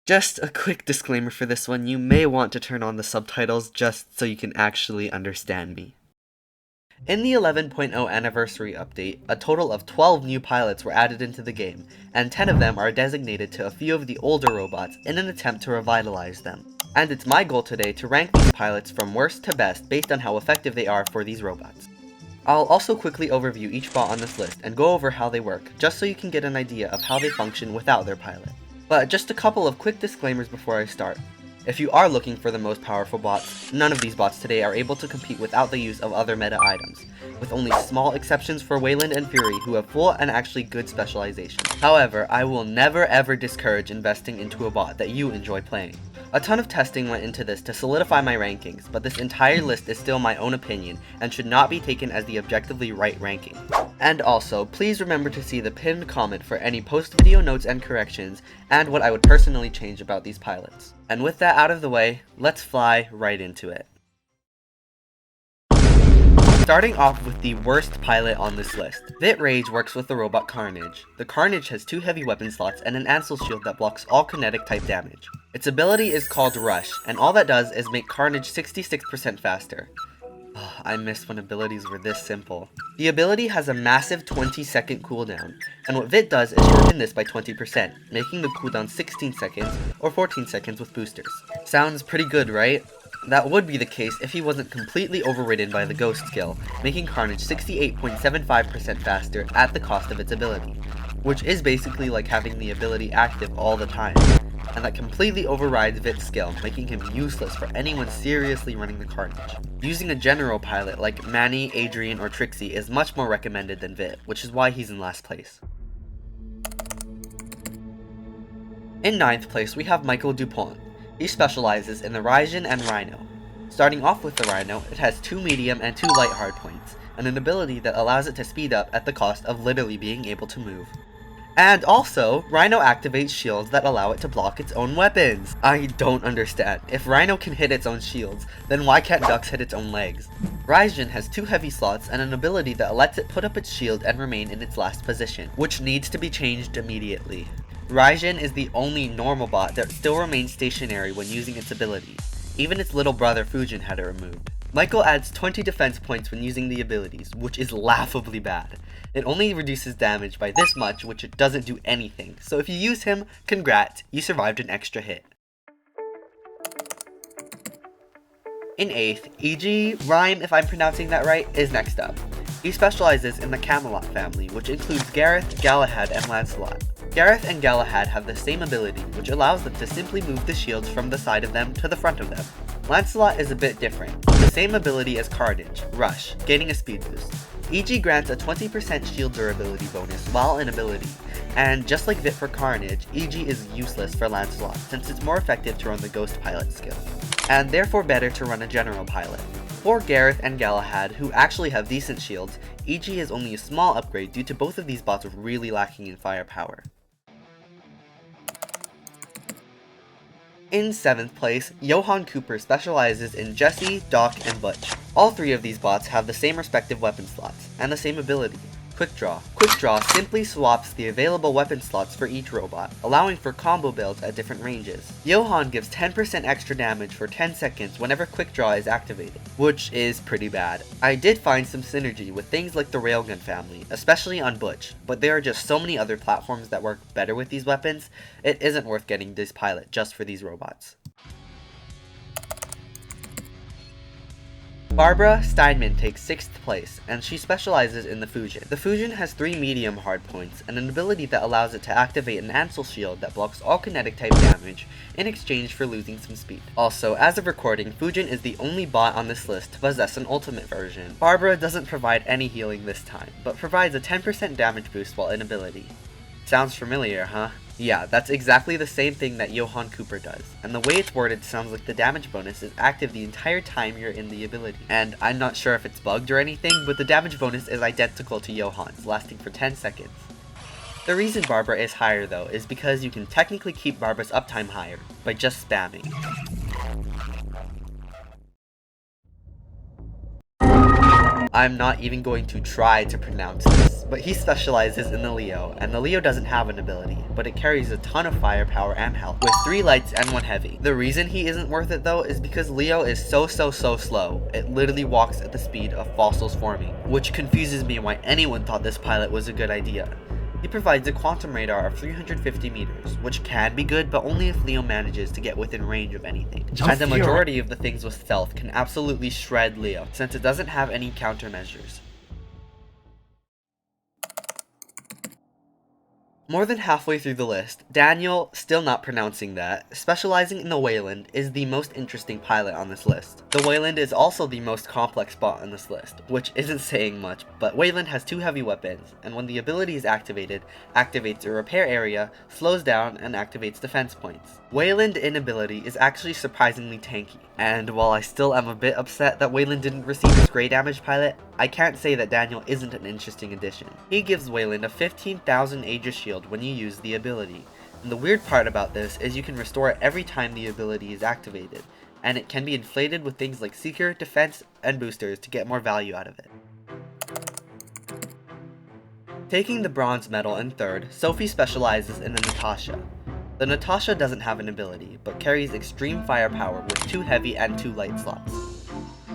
Just a quick disclaimer for this one, you may want to turn on the subtitles just so you can actually understand me. In the 11.0 anniversary update, a total of 12 new pilots were added into the game, and 10 of them are designated to a few of the older robots in an attempt to revitalize them. And it's my goal today to rank these pilots from worst to best based on how effective they are for these robots. I'll also quickly overview each bot on this list and go over how they work, just so you can get an idea of how they function without their pilot. But just a couple of quick disclaimers before I start. If you are looking for the most powerful bots, none of these bots today are able to compete without the use of other meta items, with only small exceptions for Wayland and Fury who have full and actually good specialization. However, I will never ever discourage investing into a bot that you enjoy playing. A ton of testing went into this to solidify my rankings, but this entire list is still my own opinion and should not be taken as the objectively right ranking. And also, please remember to see the pinned comment for any post-video notes and corrections, and what I would personally change about these pilots. And with that out of the way, let's fly right into it. Starting off with the worst pilot on this list. Vit Rage works with the robot Carnage. The Carnage has 2 heavy weapon slots and an Ansel shield that blocks all kinetic type damage. Its ability is called Rush, and all that does is make Carnage 66% faster. I miss when abilities were this simple. The ability has a massive 20-second cooldown, and what Vit does is shorten this by 20%, making the cooldown 16 seconds or 14 seconds with boosters. Sounds pretty good, right? That would be the case if he wasn't completely overridden by the Ghost skill, making Carnage 68.75% faster at the cost of its ability, which is basically like having the ability active all the time, and that completely overrides Vit's skill, making him useless for anyone seriously running the Carnage. Using a general pilot like Manny, Adrian, or Trixie is much more recommended than Vit, which is why he's in last place. In 9th place, we have Michael Dupont. He specializes in the Rhym and Rhino. Starting off with the Rhino, it has 2 medium and 2 light hardpoints, and an ability that allows it to speed up at the cost of literally being able to move. And also, Rhino activates shields that allow it to block its own weapons. I don't understand. If Rhino can hit its own shields, then why can't Dux hit its own legs? Rhym has 2 heavy slots and an ability that lets it put up its shield and remain in its last position, which needs to be changed immediately. Rhym is the only normal bot that still remains stationary when using its ability. Even its little brother Fujin had it removed. Michael adds 20 defense points when using the abilities, which is laughably bad. It only reduces damage by this much, which it doesn't do anything, so if you use him, congrats, you survived an extra hit. In 8th, E.G. Rhym, if I'm pronouncing that right, is next up. He specializes in the Camelot family, which includes Gareth, Galahad, and Lancelot. Gareth and Galahad have the same ability, which allows them to simply move the shields from the side of them to the front of them. Lancelot is a bit different, the same ability as Carnage, Rush, gaining a speed boost. E.G. grants a 20% shield durability bonus while in ability, and just like Vit for Carnage, E.G. is useless for Lancelot since it's more effective to run the Ghost Pilot skill, and therefore better to run a General Pilot. For Gareth and Galahad, who actually have decent shields, E.G. is only a small upgrade due to both of these bots really lacking in firepower. In 7th place, Johan Cooper specializes in Jesse, Doc, and Butch. All 3 of these bots have the same respective weapon slots, and the same ability, Quick Draw. Quick Draw simply swaps the available weapon slots for each robot, allowing for combo builds at different ranges. Johan gives 10% extra damage for 10 seconds whenever Quick Draw is activated, which is pretty bad. I did find some synergy with things like the Railgun family, especially on Butch, but there are just so many other platforms that work better with these weapons, it isn't worth getting this pilot just for these robots. Barbara Steinman takes 6th place, and she specializes in the Fujin. The Fujin has 3 medium hardpoints, and an ability that allows it to activate an Ansel shield that blocks all kinetic type damage, in exchange for losing some speed. Also, as of recording, Fujin is the only bot on this list to possess an ultimate version. Barbara doesn't provide any healing this time, but provides a 10% damage boost while in ability. Sounds familiar, huh? Yeah, that's exactly the same thing that Johan Cooper does, and the way it's worded sounds like the damage bonus is active the entire time you're in the ability. And I'm not sure if it's bugged or anything, but the damage bonus is identical to Johan's, lasting for 10 seconds. The reason Barbara is higher though is because you can technically keep Barbara's uptime higher by just spamming. I'm not even going to try to pronounce this, but he specializes in the Leo, and the Leo doesn't have an ability, but it carries a ton of firepower and health, with 3 lights and 1 heavy. The reason he isn't worth it though is because Leo is so slow. It literally walks at the speed of fossils forming, which confuses me why anyone thought this pilot was a good idea. He provides a quantum radar of 350 meters, which can be good, but only if Leo manages to get within range of anything. And the majority of the things with stealth can absolutely shred Leo, since it doesn't have any countermeasures. More than halfway through the list, Daniel, still not pronouncing that, specializing in the Wayland, is the most interesting pilot on this list. The Wayland is also the most complex bot on this list, which isn't saying much, but Wayland has 2 heavy weapons, and when the ability is activated, activates a repair area, slows down, and activates defense points. Wayland in ability is actually surprisingly tanky, and while I still am a bit upset that Wayland didn't receive his Grey Damage pilot, I can't say that Daniel isn't an interesting addition. He gives Wayland a 15,000 Aegis shield when you use the ability, and the weird part about this is you can restore it every time the ability is activated, and it can be inflated with things like Seeker, Defense, and Boosters to get more value out of it. Taking the bronze medal in third, Sophie specializes in the Natasha. The Natasha doesn't have an ability, but carries extreme firepower with 2 heavy and 2 light slots.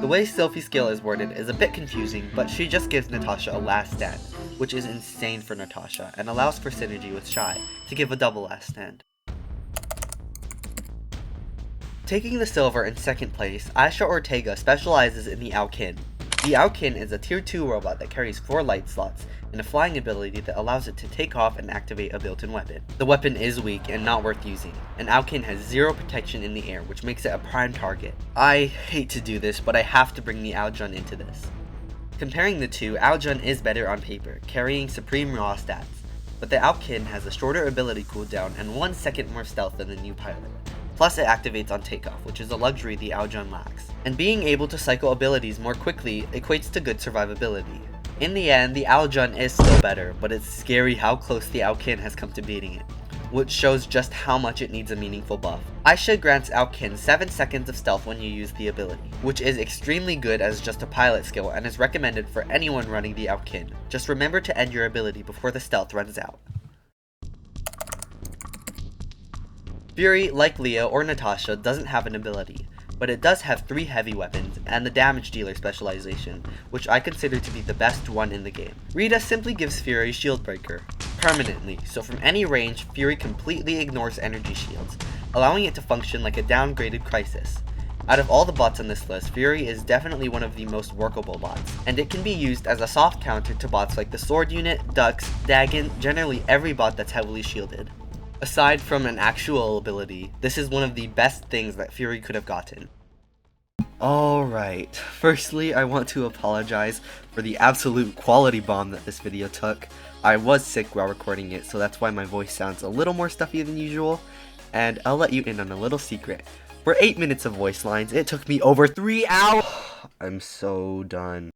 The way Sophie's skill is worded is a bit confusing, but she just gives Natasha a last stand, which is insane for Natasha, and allows for synergy with Shy, to give a double last stand. Taking the silver in second place, Aisha Ortega specializes in the Aukin. The Aukin is a tier 2 robot that carries 4 light slots, and a flying ability that allows it to take off and activate a built-in weapon. The weapon is weak and not worth using, and Aukin has 0 protection in the air, which makes it a prime target. I hate to do this, but I have to bring the Aojun into this. Comparing the two, Aojun is better on paper, carrying supreme raw stats, but the Aukin has a shorter ability cooldown and 1 second more stealth than the new pilot. Plus it activates on takeoff, which is a luxury the Aojun lacks. And being able to cycle abilities more quickly equates to good survivability. In the end, the Aojun is still better, but it's scary how close the Aukin has come to beating it, which shows just how much it needs a meaningful buff. Aisha grants Aukin 7 seconds of stealth when you use the ability, which is extremely good as just a pilot skill and is recommended for anyone running the Aukin. Just remember to end your ability before the stealth runs out. Fury, like Leo or Natasha, doesn't have an ability, but it does have 3 heavy weapons and the damage dealer specialization, which I consider to be the best one in the game. Rita simply gives Fury Shield Breaker, permanently, so from any range, Fury completely ignores energy shields, allowing it to function like a downgraded Crisis. Out of all the bots on this list, Fury is definitely one of the most workable bots, and it can be used as a soft counter to bots like the Sword Unit, Dux, Dagon, generally every bot that's heavily shielded. Aside from an actual ability, this is one of the best things that Fury could have gotten. Alright, firstly I want to apologize for the absolute quality bomb that this video took. I was sick while recording it, so that's why my voice sounds a little more stuffy than usual, and I'll let you in on a little secret. For 8 minutes of voice lines, it took me over 3 hours! I'm so done.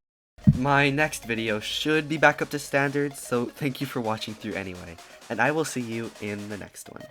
My next video should be back up to standards, so thank you for watching through anyway, and I will see you in the next one.